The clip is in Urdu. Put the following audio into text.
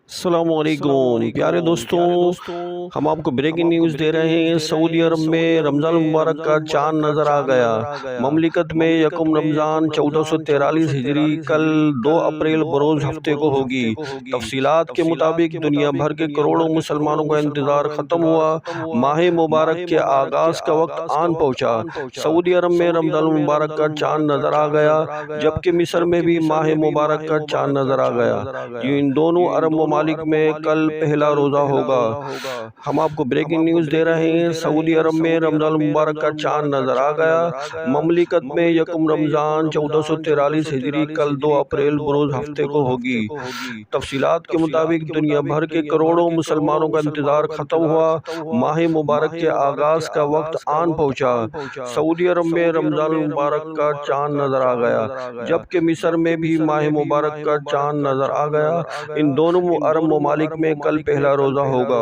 السلام علیکم پیارے دوستوں، ہم آپ کو بریکنگ نیوز دے رہے ہیں۔ سعودی عرب میں رمضان المبارک کا چاند نظر آ گیا۔ مملکت میں یکم رمضان 1443 ہجری کل 2 اپریل بروز ہفتے کو ہوگی۔ تفصیلات کے مطابق دنیا بھر کے کروڑوں مسلمانوں کا انتظار ختم ہوا۔ ماہ مبارک کے آغاز کا وقت آن پہنچا۔ سعودی عرب میں رمضان المبارک کا چاند نظر آ گیا، جبکہ مصر میں بھی ماہ مبارک کا چاند نظر آ گیا۔ ان دونوں عرب ممالک میں کل پہلا روزہ ہوگا۔ ہم آپ کو بریکنگ نیوز دے رہے ہیں۔ سعودی عرب میں رمضان المبارک کا چاند نظر آ گیا۔ مملکت میں یکم رمضان 1443 ہجری کل 2 اپریل بروز ہفتے کو ہوگی۔ تفصیلات کے مطابق دنیا بھر کے کروڑوں مسلمانوں کا انتظار ختم ہوا۔ ماہ مبارک کے آغاز کا وقت آن پہنچا۔ سعودی عرب میں رمضان المبارک کا چاند نظر آ گیا، جبکہ مصر میں بھی ماہ مبارک کا چاند نظر آ گیا۔ ان دونوں عرب ممالک میں کل پہلا روزہ ہوگا۔